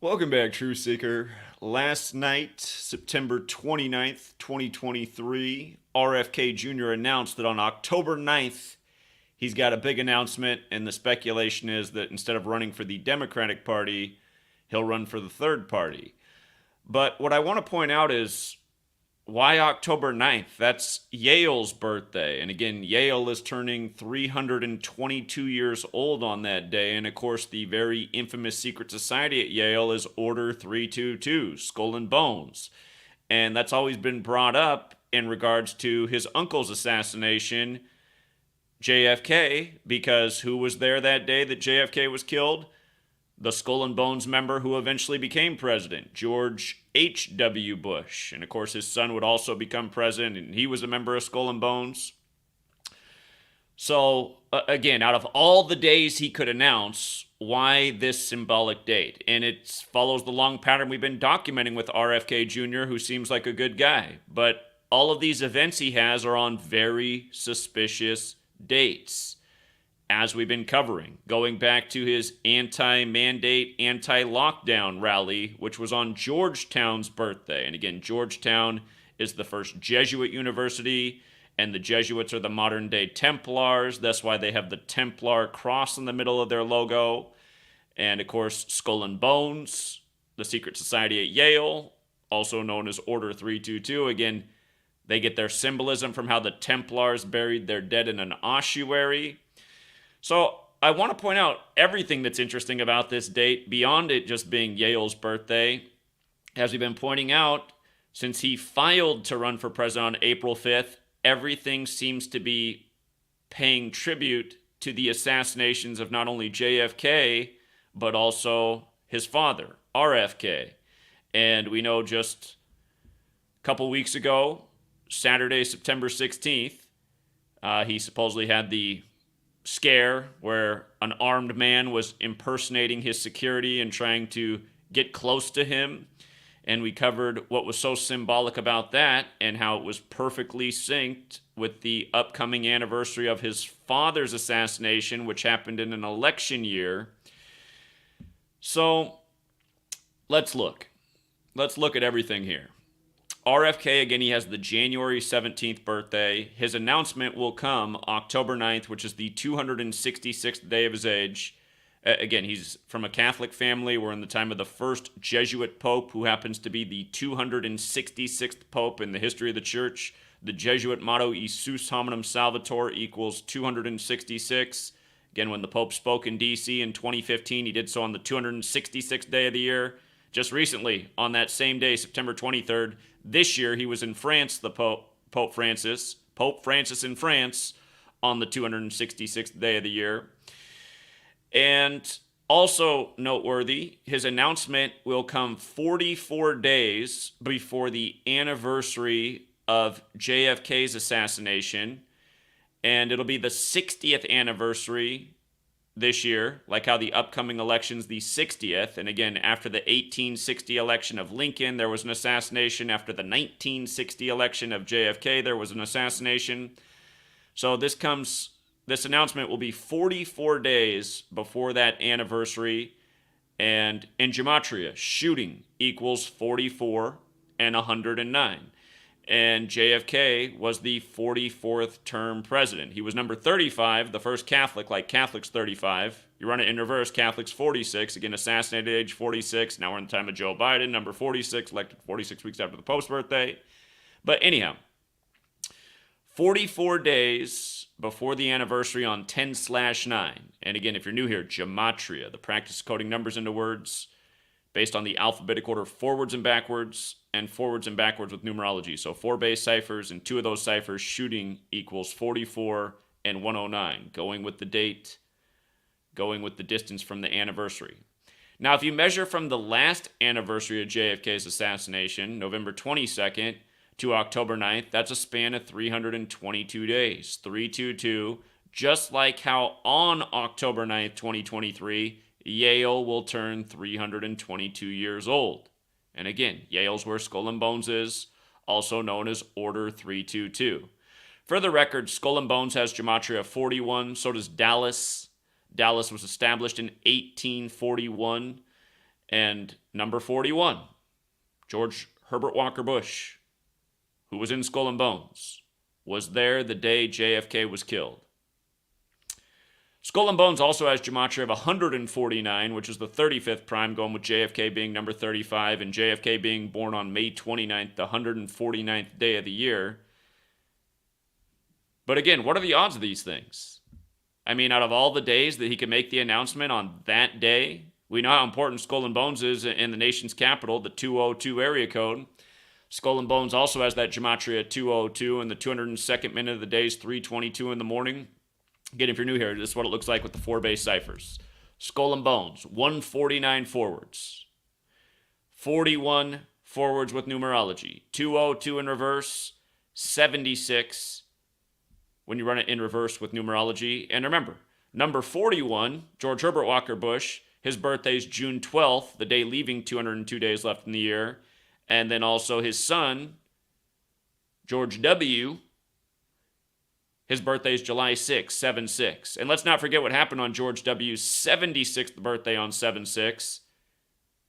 Welcome back, Truth Seeker. Last night, September 29th, 2023, RFK Jr. announced that on October 9th, he's got a big announcement, and the speculation is that instead of running for the Democratic Party, he'll run for the third party. But what I want to point out is why October 9th? That's Yale's birthday. And again, Yale is turning 322 years old on that day. And of course, the very infamous secret society at Yale is Order 322, Skull and Bones. And that's always been brought up in regards to his uncle's assassination, JFK, because who was there that day that JFK was killed? The Skull and Bones member who eventually became president, George H.W. Bush. And of course, his son would also become president, and he was a member of Skull and Bones. So, again, out of all the days he could announce, why this symbolic date? And it follows the long pattern we've been documenting with RFK Jr., who seems like a good guy. But all of these events he has are on very suspicious dates, as we've been covering, going back to his anti-mandate, anti-lockdown rally, which was on Georgetown's birthday. And again, Georgetown is the first Jesuit university, and the Jesuits are the modern-day Templars. That's why they have the Templar cross in the middle of their logo. And of course, Skull and Bones, the secret society at Yale, also known as Order 322. Again, they get their symbolism from how the Templars buried their dead in an ossuary. So I want to point out everything that's interesting about this date beyond it just being Yale's birthday. As we've been pointing out, since he filed to run for president on April 5th, everything seems to be paying tribute to the assassinations of not only JFK, but also his father, RFK. And we know just a couple weeks ago, Saturday, September 16th, he supposedly had the scare where an armed man was impersonating his security and trying to get close to him. And we covered what was so symbolic about that and how it was perfectly synced with the upcoming anniversary of his father's assassination, which happened in an election year. So let's look. Let's look at everything here. RFK, again, he has the January 17th birthday. His announcement will come October 9th, which is the 266th day of his age. Again, he's from a Catholic family. We're in the time of the first Jesuit Pope, who happens to be the 266th Pope in the history of the Church. The Jesuit motto, Isus hominum salvator, equals 266. Again, when the Pope spoke in D.C. in 2015, he did so on the 266th day of the year. Just recently, on that same day, September 23rd, this year he was in France, the Pope Francis in France, on the 266th day of the year. And also noteworthy, his announcement will come 44 days before the anniversary of JFK's assassination, and it'll be the 60th anniversary this year, like how the upcoming election's the 60th. And again, after the 1860 election of Lincoln, there was an assassination. After the 1960 election of JFK, there was an assassination. So this announcement will be 44 days before that anniversary. And in Gematria, shooting equals 44 and 109. And JFK was the 44th term president. He was number 35, the first Catholic, like Catholics 35. You run it in reverse, Catholics 46. Again, assassinated at age 46. Now we're in the time of Joe Biden, number 46, elected 46 weeks after the Pope's birthday. But anyhow, 44 days before the anniversary on 10/9. And again, if you're new here, Gematria, the practice of coding numbers into words based on the alphabetic order forwards and backwards with numerology. So 4 base ciphers, and 2 of those ciphers, shooting equals 44 and 109, going with the date, going with the distance from the anniversary. Now, if you measure from the last anniversary of JFK's assassination, November 22nd, to October 9th, that's a span of 322 days, 322, just like how on October 9th, 2023, Yale will turn 322 years old. And again, Yale's where Skull and Bones is, also known as Order 322. For the record, Skull and Bones has gematria 41, so does Dallas. Dallas was established in 1841, And number 41, George Herbert Walker Bush, who was in Skull and Bones, was there the day JFK was killed. Skull and Bones also has gematria of 149, which is the 35th prime, going with JFK being number 35, and JFK being born on May 29th, the 149th day of the year. But again, what are the odds of these things? I mean, out of all the days that he could make the announcement on that day, we know how important Skull and Bones is in the nation's capital, the 202 area code. Skull and Bones also has that gematria 202, and the 202nd minute of the day is 3:22 in the morning. Again, if you're new here, this is what it looks like with the 4 base ciphers. Skull and Bones, 149 forwards. 41 forwards with numerology. 202 in reverse, 76 when you run it in reverse with numerology. And remember, number 41, George Herbert Walker Bush, his birthday is June 12th, the day leaving 202 days left in the year. And then also his son, George W., his birthday is July 6, 7-6. And let's not forget what happened on George W.'s 76th birthday on 7-6.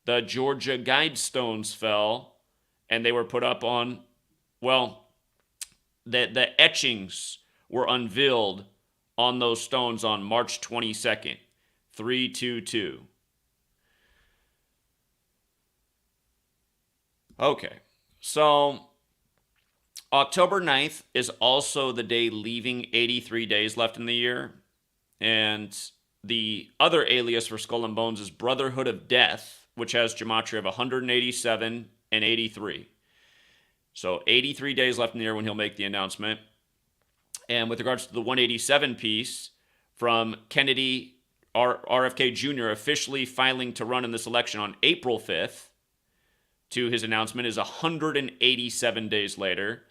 The Georgia Guidestones fell, and they were put up on, well, the etchings were unveiled on those stones on March 22nd, 322. Okay, so October 9th is also the day leaving 83 days left in the year. And the other alias for Skull and Bones is Brotherhood of Death, which has gematria of 187 and 83. So 83 days left in the year when he'll make the announcement. And with regards to the 187 piece, from Kennedy RFK Jr. officially filing to run in this election on April 5th to his announcement is 187 days later.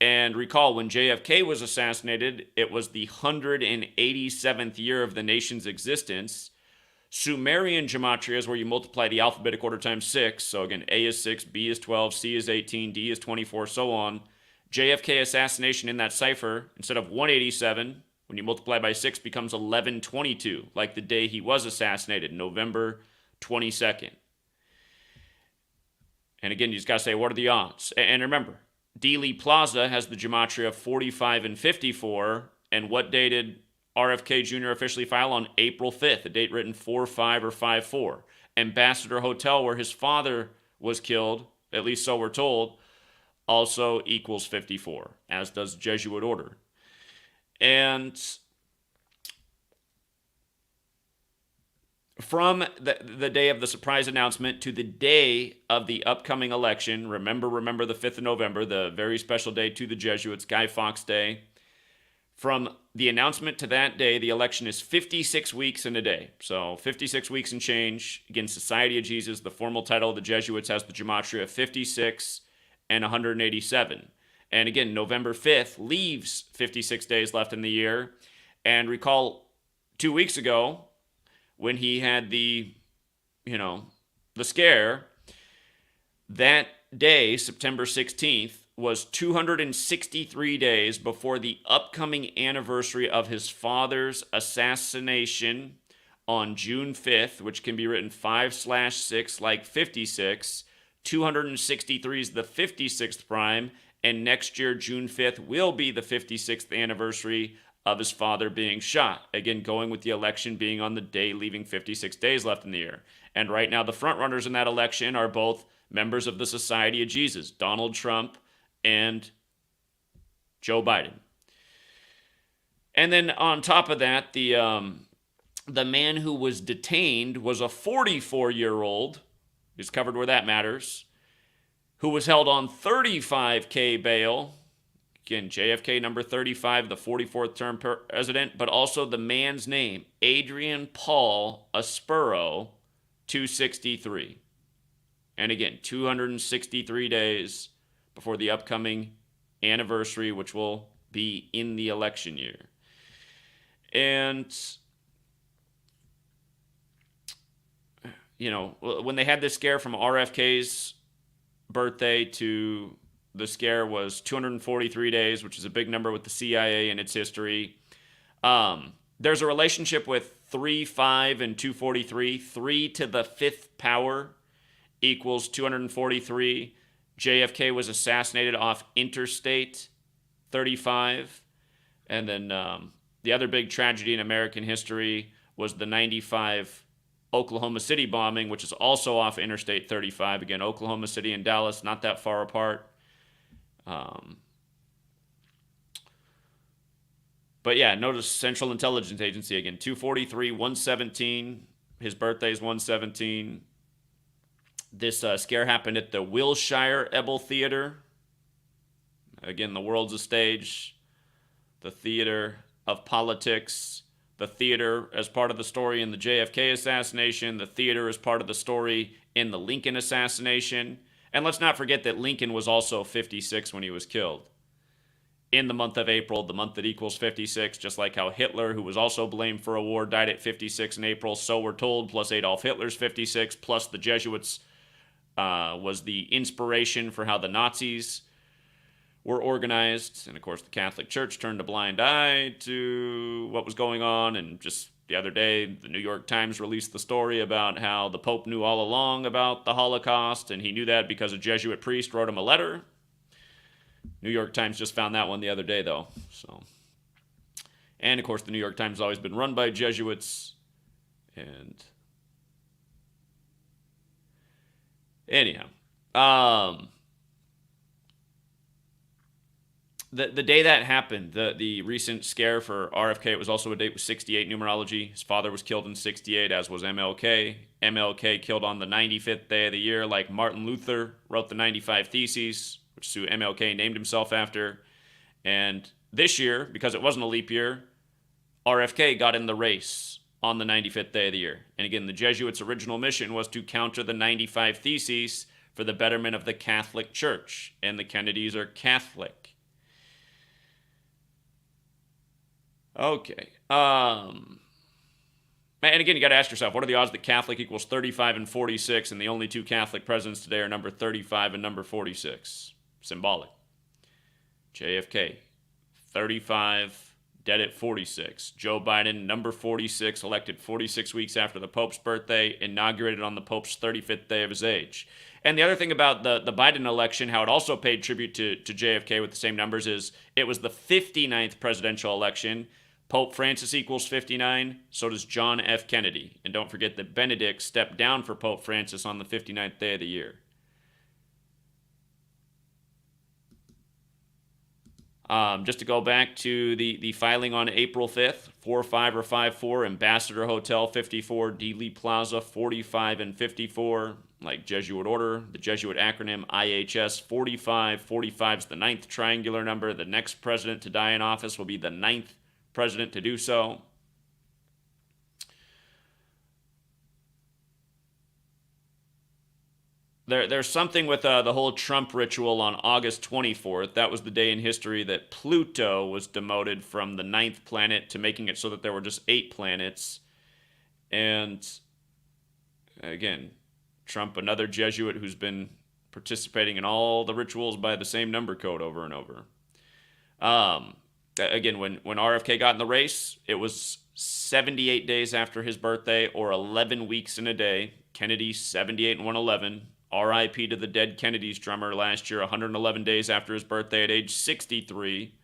And recall, when JFK was assassinated, it was the 187th year of the nation's existence. Sumerian gematria is where you multiply the alphabetic order times 6. So again, A is 6, B is 12, C is 18, D is 24, so on. JFK assassination in that cipher, instead of 187, when you multiply by 6, becomes 1122, like the day he was assassinated, November 22nd. And again, you just got to say, what are the odds? And remember, Dealey Plaza has the gematria of 45 and 54. And what day did RFK Jr. officially file? On April 5th, a date written 4-5 or 5-4. Ambassador Hotel, where his father was killed, at least so we're told, also equals 54, as does Jesuit order. And from the day of the surprise announcement to the day of the upcoming election, remember the 5th of November, the very special day to the Jesuits, Guy Fawkes Day. From the announcement to that day, the election is 56 weeks and a day. So 56 weeks and change. Again, Society of Jesus, the formal title of the Jesuits, has the gematria of 56 and 187. And again, November 5th leaves 56 days left in the year. And recall 2 weeks ago, when he had the scare, that day, September 16th, was 263 days before the upcoming anniversary of his father's assassination on June 5th, which can be written 5/6 like 56. 263 is the 56th prime, and next year, June 5th, will be the 56th anniversary of his father being shot. Again, going with the election being on the day leaving 56 days left in the year. And right now, the front runners in that election are both members of the Society of Jesus, Donald Trump and Joe Biden. And then on top of that, the man who was detained was a 44-year-old, who's covered where that matters, who was held on $35K bail. Again, JFK number 35, the 44th term president, but also the man's name, Adrian Paul Aspero, 263. And again, 263 days before the upcoming anniversary, which will be in the election year. And, when they had this scare from RFK's birthday to the scare was 243 days, which is a big number with the CIA and its history. There's a relationship with 3, 5, and 243. 3 to the 5th power equals 243. JFK was assassinated off Interstate 35. And then the other big tragedy in American history was the 95 Oklahoma City bombing, which is also off Interstate 35. Again, Oklahoma City and Dallas, not that far apart. But yeah, notice Central Intelligence Agency again, 243, 117. His birthday is 117. This scare happened at the Wilshire Ebel Theater. Again, the world's a stage. The theater of politics. The theater as part of the story in the JFK assassination. The theater as part of the story in the Lincoln assassination. And let's not forget that Lincoln was also 56 when he was killed. In the month of April, the month that equals 56, just like how Hitler, who was also blamed for a war, died at 56 in April, so we're told, plus Adolf Hitler's 56, plus the Jesuits was the inspiration for how the Nazis were organized. And of course, the Catholic Church turned a blind eye to what was going on. And just the other day, the New York Times released the story about how the Pope knew all along about the Holocaust, and he knew that because a Jesuit priest wrote him a letter. New York Times just found that one the other day, though. And of course, the New York Times has always been run by Jesuits. And anyhow, the day that happened, the recent scare for RFK, it was also a date with 68 numerology. His father was killed in 68, as was MLK. MLK killed on the 95th day of the year, like Martin Luther wrote the 95 Theses, which is who MLK named himself after. And this year, because it wasn't a leap year, RFK got in the race on the 95th day of the year. And again, the Jesuits' original mission was to counter the 95 Theses for the betterment of the Catholic Church. And the Kennedys are Catholic. Okay. And again, you got to ask yourself, what are the odds that Catholic equals 35 and 46, and the only two Catholic presidents today are number 35 and number 46? Symbolic. JFK, 35, dead at 46. Joe Biden, number 46, elected 46 weeks after the Pope's birthday, inaugurated on the Pope's 35th day of his age. And the other thing about the Biden election, how it also paid tribute to JFK with the same numbers, is it was the 59th presidential election. Pope Francis equals 59, so does John F. Kennedy. And don't forget that Benedict stepped down for Pope Francis on the 59th day of the year. Just to go back to the filing on April 5th, 45 or 54, Ambassador Hotel 54, Dealey Plaza 45 and 54, like Jesuit order, the Jesuit acronym IHS 45. 45 is the 9th triangular number. The next president to die in office will be the 9th president to do so. There's something with the whole Trump ritual on August 24th. That was the day in history that Pluto was demoted from the 9th planet to making it so that there were just 8 planets. And again, Trump, another Jesuit who's been participating in all the rituals by the same number code over and over. Again, when RFK got in the race, it was 78 days after his birthday, or 11 weeks in a day. Kennedy, 78 and 111. R.I.P. to the dead Kennedy's drummer last year, 111 days after his birthday at age 63,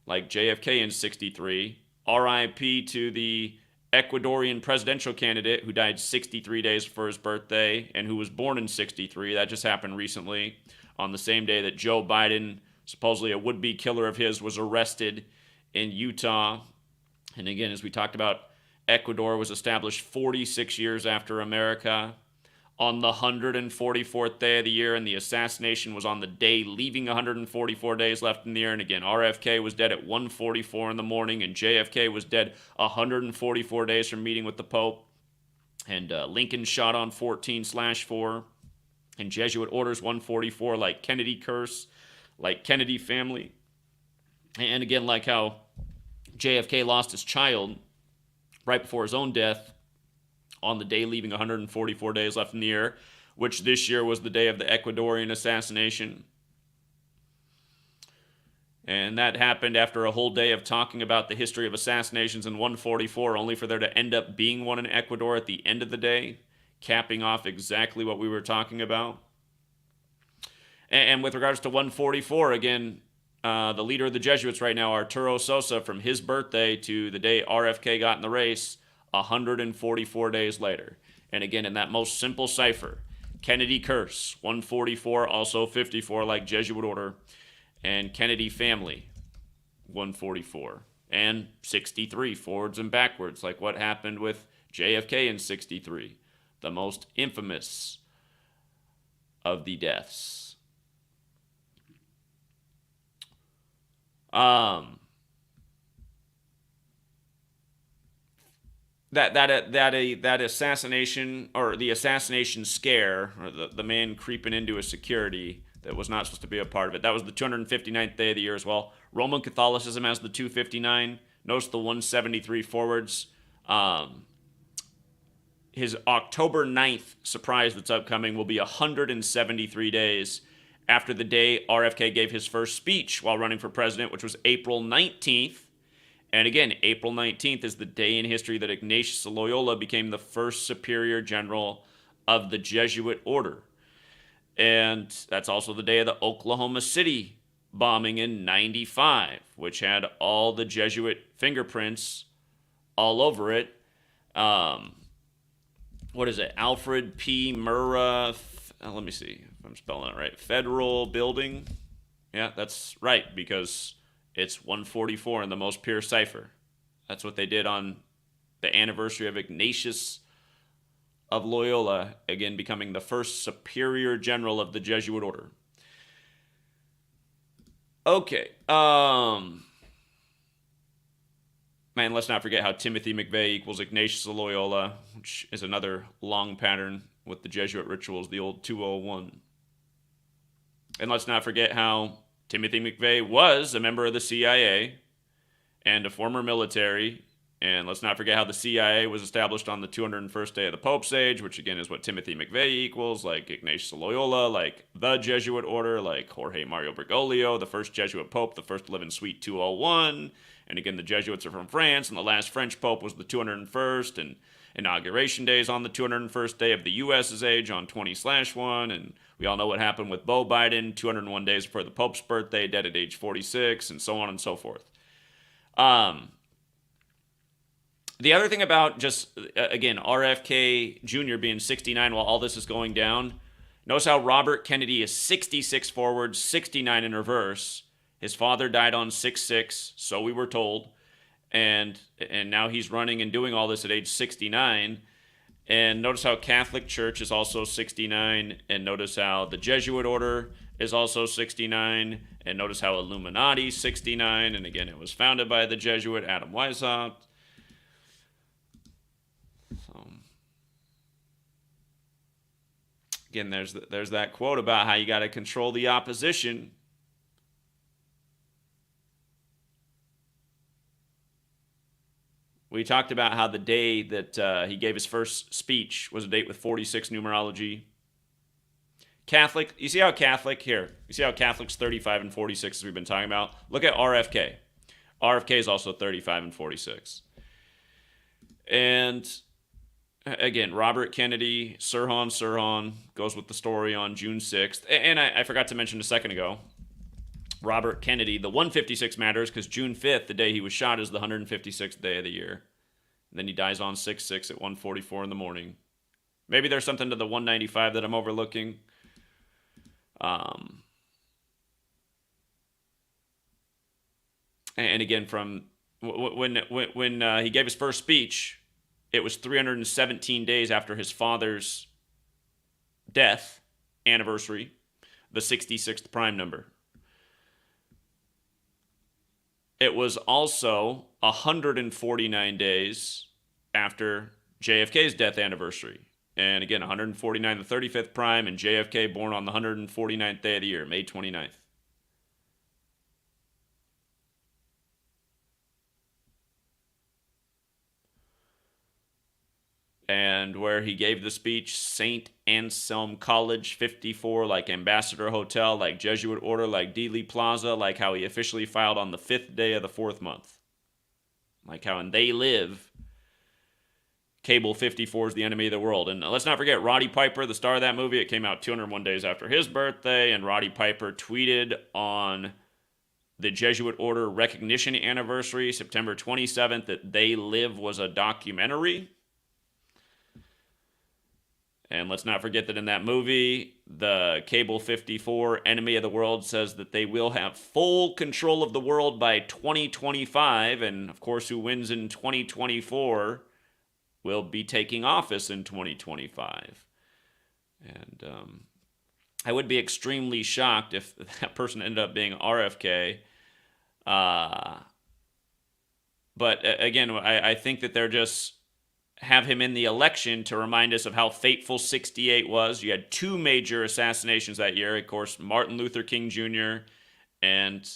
like JFK in 63. R.I.P. to the Ecuadorian presidential candidate who died 63 days before his birthday and who was born in 63. That just happened recently, on the same day that Joe Biden, supposedly a would-be killer of his, was arrested in Utah. And again, as we talked about, Ecuador was established 46 years after America. On the 144th day of the year, and the assassination was on the day leaving 144 days left in the year. And again, RFK was dead at 1:44 in the morning, and JFK was dead 144 days from meeting with the Pope. And Lincoln shot on 14/4, and Jesuit orders 144, like Kennedy curse, like Kennedy family. And again, like how JFK lost his child right before his own death, on the day leaving 144 days left in the year, which this year was the day of the Ecuadorian assassination. And that happened after a whole day of talking about the history of assassinations in 144, only for there to end up being one in Ecuador at the end of the day, capping off exactly what we were talking about. And with regards to 144, again, the leader of the Jesuits right now, Arturo Sosa, from his birthday to the day RFK got in the race, 144 days later. And again, in that most simple cipher, Kennedy curse, 144, also 54 like Jesuit order, and Kennedy family, 144, and 63, forwards and backwards, like what happened with JFK in 63, the most infamous of the deaths. That assassination, or the assassination scare, or the man creeping into a security that was not supposed to be a part of it. That was the 259th day of the year as well. Roman Catholicism has the 259. Notice the 173 forwards. His October 9th surprise that's upcoming will be 173 days after the day RFK gave his first speech while running for president, which was April 19th. And again, April 19th is the day in history that Ignatius of Loyola became the first superior general of the Jesuit order. And that's also the day of the Oklahoma City bombing in 95, which had all the Jesuit fingerprints all over it. What is it? Alfred P. Murrah. Let me see if I'm spelling it right. Federal Building. Yeah, that's right, because it's 144 in the most pure cipher. That's what they did on the anniversary of Ignatius of Loyola, again becoming the first superior general of the Jesuit order. Okay. Man, let's not forget how Timothy McVeigh equals Ignatius of Loyola, which is another long pattern with the Jesuit rituals, the old 201. And let's not forget how Timothy McVeigh was a member of the CIA and a former military. And let's not forget how the CIA was established on the 201st day of the Pope's age, which again is what Timothy McVeigh equals, like Ignatius of Loyola, like the Jesuit order, like Jorge Mario Bergoglio, the first Jesuit Pope, the first to live in Suite 201. And again, the Jesuits are from France, and the last French Pope was the 201st, and inauguration day is on the 201st day of the U.S.'s age on 20/1, and we all know what happened with Beau Biden, 201 days before the Pope's birthday, dead at age 46, and so on and so forth. The other thing about just, again, RFK Jr. being 69 while all this is going down, notice how Robert Kennedy is 66 forward, 69 in reverse. His father died on 6/6, so we were told. And now he's running and doing all this at age 69. And notice how Catholic Church is also 69. And notice how the Jesuit order is also 69. And notice how Illuminati is 69. And again, it was founded by the Jesuit Adam Weishaupt. So, again, there's that quote about how you got to control the opposition. We talked about how the day that he gave his first speech was a date with 46 numerology. Catholic, you see how Catholic, here, you see how Catholic's 35 and 46 as we've been talking about? Look at RFK. RFK is also 35 and 46. And again, Robert Kennedy, Sirhan goes with the story on June 6th. And I forgot to mention a second ago, Robert Kennedy, the 156 matters because June 5th, the day he was shot, is the 156th day of the year. And then he dies on 6/6 at 1:44 in the morning. Maybe there's something to the 195 that I'm overlooking. And again, from when he gave his first speech, it was 317 days after his father's death anniversary, the 66th prime number. It was also 149 days after JFK's death anniversary. And again, 149, the 35th prime, and JFK born on the 149th day of the year, May 29th. and where he gave the speech, St. Anselm College 54, like Ambassador Hotel, like Jesuit Order, like Dealey Plaza, like how he officially filed on the 5th day of the 4th month. Like how in They Live, Cable 54 is the enemy of the world. And let's not forget Roddy Piper, the star of that movie. It came out 201 days after his birthday, and Roddy Piper tweeted on the Jesuit Order recognition anniversary, September 27th, that They Live was a documentary. And let's not forget that in that movie, the Cable 54 enemy of the world says that they will have full control of the world by 2025. And of course, who wins in 2024 will be taking office in 2025. And I would be extremely shocked if that person ended up being RFK. But again, I think that they're just have him in the election to remind us of how fateful 68 was. You had two major assassinations that year. Of course, Martin Luther King Jr. and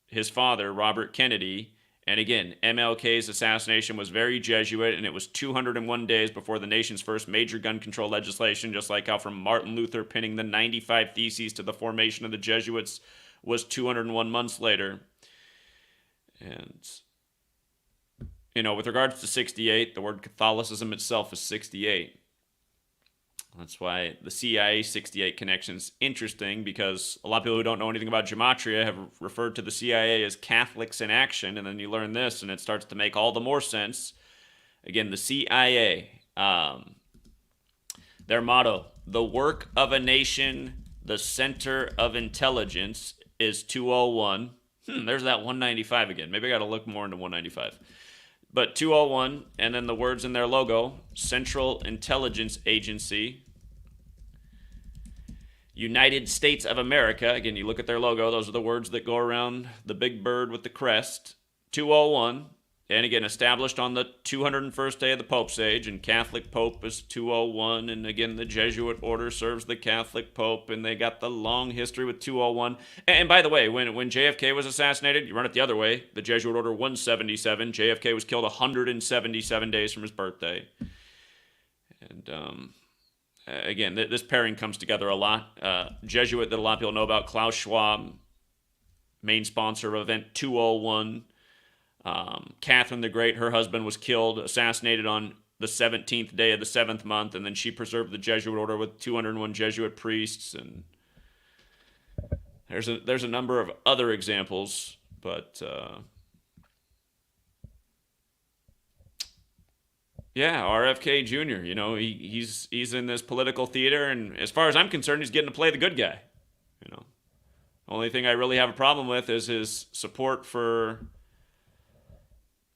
his father, Robert Kennedy. And again, MLK's assassination was very Jesuit, and it was 201 days before the nation's first major gun control legislation, just like how from Martin Luther pinning the 95 Theses to the formation of the Jesuits was 201 months later. And with regards to 68, the word Catholicism itself is 68. That's why the CIA 68 connection is interesting, because a lot of people who don't know anything about Gematria have referred to the CIA as Catholics in action, and then you learn this, and it starts to make all the more sense. Again, the CIA, their motto, the work of a nation, the center of intelligence, is 201. There's that 195 again. Maybe I got to look more into 195. But 201, and then the words in their logo, Central Intelligence Agency, United States of America. Again, you look at their logo, those are the words that go around the big bird with the crest. 201, and again, established on the 201st day of the Pope's age, and Catholic Pope is 201, and again, the Jesuit Order serves the Catholic Pope, and they got the long history with 201. And by the way, when JFK was assassinated, you run it the other way, the Jesuit Order 177, JFK was killed 177 days from his birthday. And again, this pairing comes together a lot. Jesuit that a lot of people know about, Klaus Schwab, main sponsor of Event 201. Catherine the Great, her husband was killed, assassinated on the 17th day of the 7th month, and then she preserved the Jesuit order with 201 Jesuit priests. And there's a number of other examples, but yeah, RFK Jr. He's in this political theater, and as far as I'm concerned, he's getting to play the good guy. Only thing I really have a problem with is his support for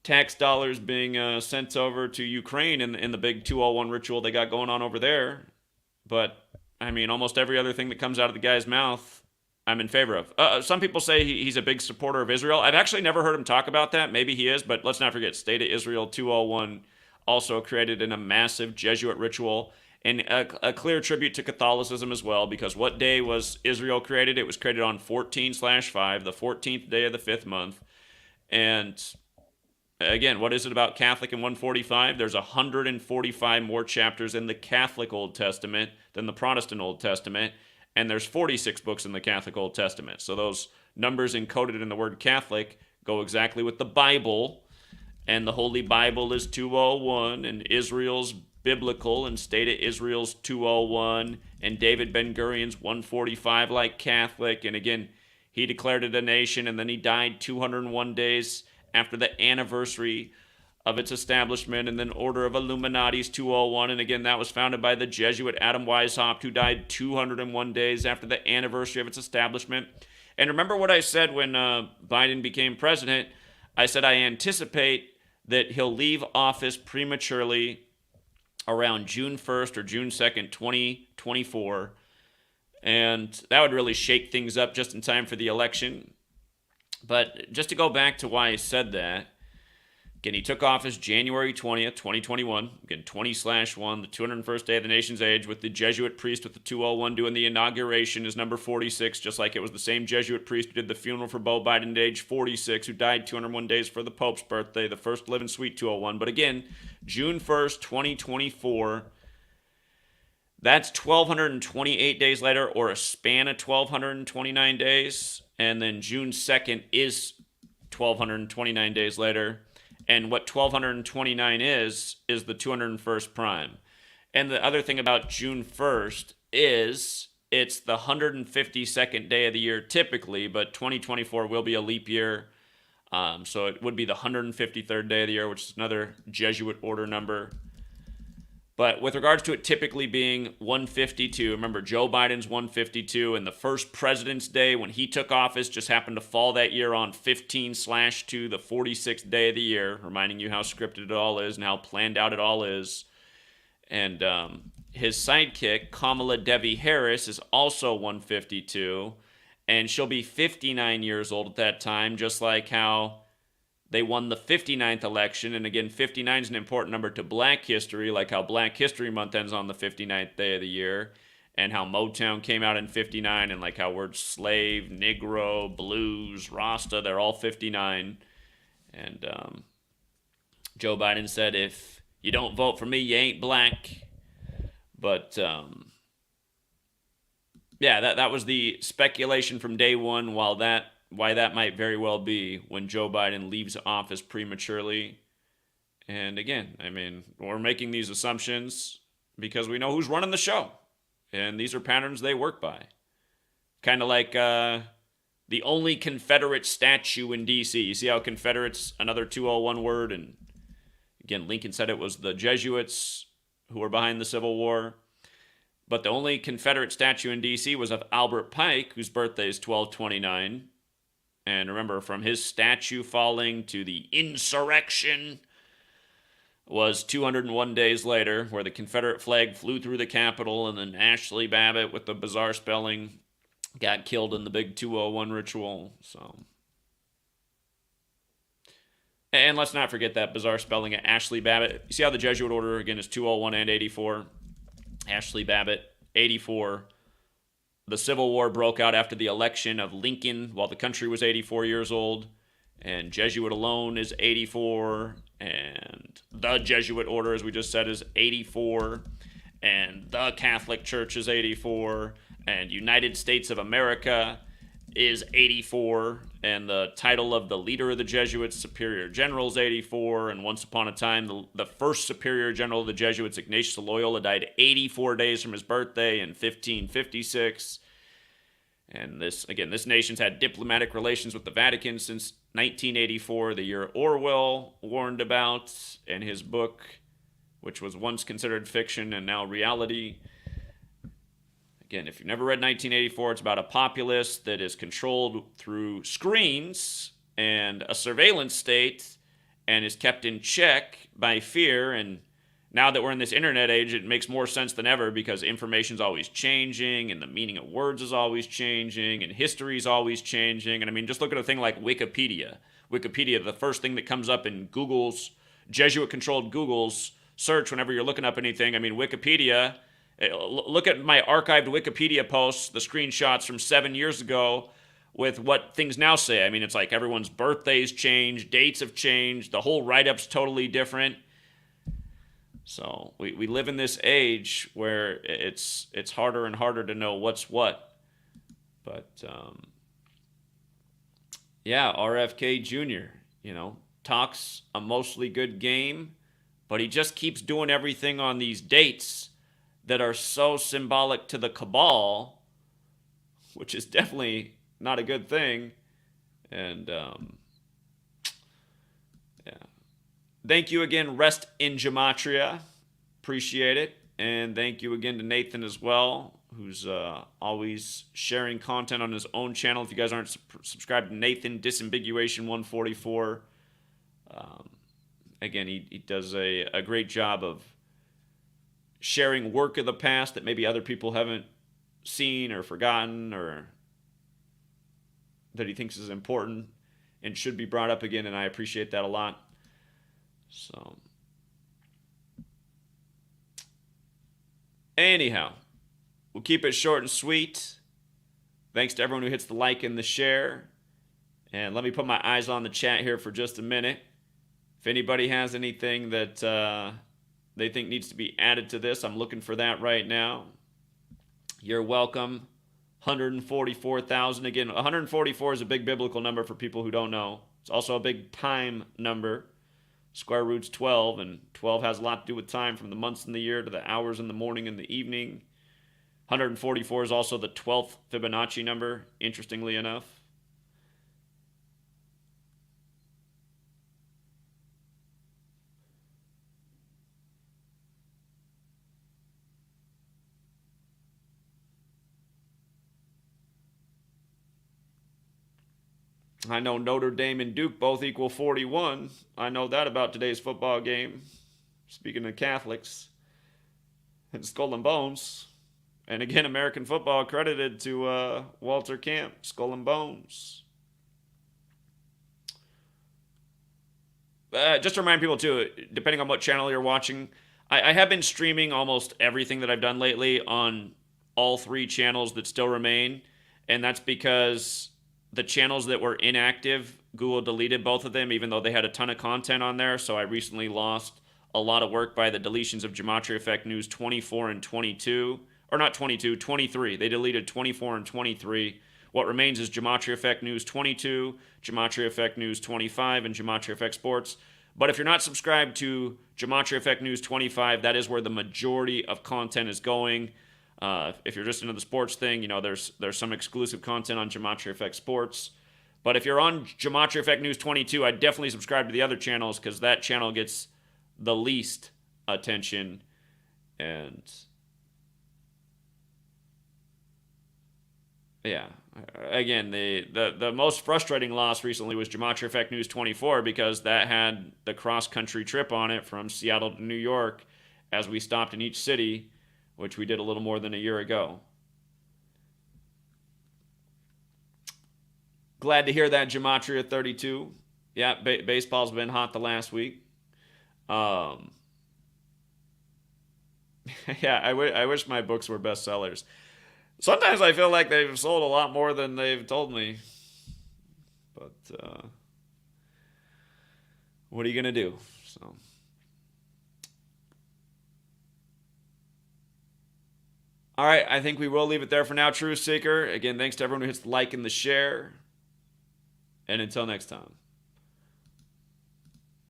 tax dollars being sent over to Ukraine in the big 201 ritual they got going on over there. But, I mean, almost every other thing that comes out of the guy's mouth, I'm in favor of. Some people say he's a big supporter of Israel. I've actually never heard him talk about that. Maybe he is, but let's not forget, State of Israel 201 also created in a massive Jesuit ritual, and a clear tribute to Catholicism as well, because what day was Israel created? It was created on 14/5, the 14th day of the 5th month. And again, what is it about Catholic in 145? There's 145 more chapters in the Catholic Old Testament than the Protestant Old Testament, and there's 46 books in the Catholic Old Testament. So those numbers encoded in the word Catholic go exactly with the Bible, and the Holy Bible is 201, and Israel's biblical, and State of Israel's 201, and David Ben-Gurion's 145 like Catholic. And again, he declared it a nation, and then he died 201 days after the anniversary of its establishment, and then Order of Illuminati's 201, and again, that was founded by the Jesuit Adam Weishaupt, who died 201 days after the anniversary of its establishment. And remember what I said when Biden became president? I said I anticipate that he'll leave office prematurely around June 1st or June 2nd, 2024, and that would really shake things up just in time for the election. But just to go back to why I said that, Again, he took office January 20th, 2021. Again, 20/1, the 201st day of the nation's age, with the Jesuit priest with the 201 doing the inauguration is number 46, just like it was the same Jesuit priest who did the funeral for Beau Biden at age 46, who died 201 days for the Pope's birthday, the first living sweet 201. But again, June 1st, 2024, that's 1,228 days later, or a span of 1,229 days. And then June 2nd is 1,229 days later. And what 1,229 is the 201st prime. And the other thing about June 1st is it's the 152nd day of the year typically, but 2024 will be a leap year. So it would be the 153rd day of the year, which is another Jesuit order number. But with regards to it typically being 152, remember Joe Biden's 152, and the first President's Day when he took office just happened to fall that year on 15/2, the 46th day of the year, reminding you how scripted it all is and how planned out it all is. And his sidekick, Kamala Devi Harris, is also 152, and she'll be 59 years old at that time, just like how they won the 59th election. And again, 59 is an important number to Black history, like how Black History Month ends on the 59th day of the year, and how Motown came out in 59, and like how words slave, Negro, blues, Rasta, they're all 59. And Joe Biden said, if you don't vote for me, you ain't black. But yeah, that was the speculation from day one, why that might very well be when Joe Biden leaves office prematurely. And again, I mean, we're making these assumptions because we know who's running the show. And these are patterns they work by. Kind of like the only Confederate statue in D.C. You see how Confederate's another 201 word? And again, Lincoln said it was the Jesuits who were behind the Civil War. But the only Confederate statue in D.C. was of Albert Pike, whose birthday is 12/29. And remember, from his statue falling to the insurrection was 201 days later, where the Confederate flag flew through the Capitol, and then Ashley Babbitt, with the bizarre spelling, got killed in the big 201 ritual. So, and let's not forget that bizarre spelling of Ashley Babbitt. You see how the Jesuit order, again, is 201 and 84? Ashley Babbitt, 84. The Civil War broke out after the election of Lincoln while the country was 84 years old. And Jesuit alone is 84. And the Jesuit order, as we just said, is 84. And the Catholic Church is 84. And United States of America is 84. And the title of the leader of the Jesuits, Superior General, is 84. And once upon a time, the first Superior General of the Jesuits, Ignatius Loyola, died 84 days from his birthday in 1556. And this nation's had diplomatic relations with the Vatican since 1984, the year Orwell warned about in his book, which was once considered fiction and now reality. Again, if you've never read 1984, it's about a populace that is controlled through screens and a surveillance state and is kept in check by fear. And now that we're in this internet age, it makes more sense than ever because information's always changing and the meaning of words is always changing and history's always changing. And I mean, just look at a thing like Wikipedia. Wikipedia, the first thing that comes up in Google's, Jesuit-controlled Google's search whenever you're looking up anything. I mean, Wikipedia, look at my archived Wikipedia posts, the screenshots from 7 years ago with what things now say. I mean, it's like everyone's birthdays changed, dates have changed, the whole write-up's totally different. So we live in this age where it's harder and harder to know what's what. But, yeah, RFK Jr., talks a mostly good game, but he just keeps doing everything on these dates that are so symbolic to the cabal, which is definitely not a good thing. And, yeah. Thank you again, Rest in Gematria. Appreciate it. And thank you again to Nathan as well, who's always sharing content on his own channel. If you guys aren't subscribed to Nathan, Disambiguation 144, again, he does a great job of sharing work of the past that maybe other people haven't seen or forgotten or that he thinks is important and should be brought up again, and I appreciate that a lot. So, anyhow, we'll keep it short and sweet. Thanks to everyone who hits the like and the share. And let me put my eyes on the chat here for just a minute. If anybody has anything that they think needs to be added to this, I'm looking for that right now. You're welcome. 144,000. Again, 144 is a big biblical number for people who don't know. It's also a big time number. Square root's 12, and 12 has a lot to do with time, from the months in the year to the hours in the morning and the evening. 144 is also the 12th Fibonacci number, interestingly enough. I know Notre Dame and Duke both equal 41. I know that about today's football game. Speaking of Catholics and Skull and Bones. And again, American football credited to Walter Camp, Skull and Bones. Just to remind people too, depending on what channel you're watching, I have been streaming almost everything that I've done lately on all 3 channels that still remain. And that's because the channels that were inactive, Google deleted both of them, even though they had a ton of content on there. So I recently lost a lot of work by the deletions of GematriaEffectNews 24 and 22. Or not 22, 23. They deleted 24 and 23. What remains is GematriaEffectNews 22, GematriaEffectNews 25, and GematriaEffect Sports. But if you're not subscribed to GematriaEffectNews 25, that is where the majority of content is going. If you're just into the sports thing, you know, there's some exclusive content on GematriaEffect Sports. But if you're on GematriaEffectNews 22, I'd definitely subscribe to the other channels, because that channel gets the least attention. And yeah, again, the most frustrating loss recently was GematriaEffectNews 24, because that had the cross-country trip on it from Seattle to New York, as we stopped in each city, which we did a little more than a year ago. Glad to hear that, Gematria 32. Yeah, baseball's been hot the last week. Yeah, I wish my books were bestsellers. Sometimes I feel like they've sold a lot more than they've told me. But what are you going to do? So, all right, I think we will leave it there for now, Truth Seeker. Again, thanks to everyone who hits the like and the share. And until next time.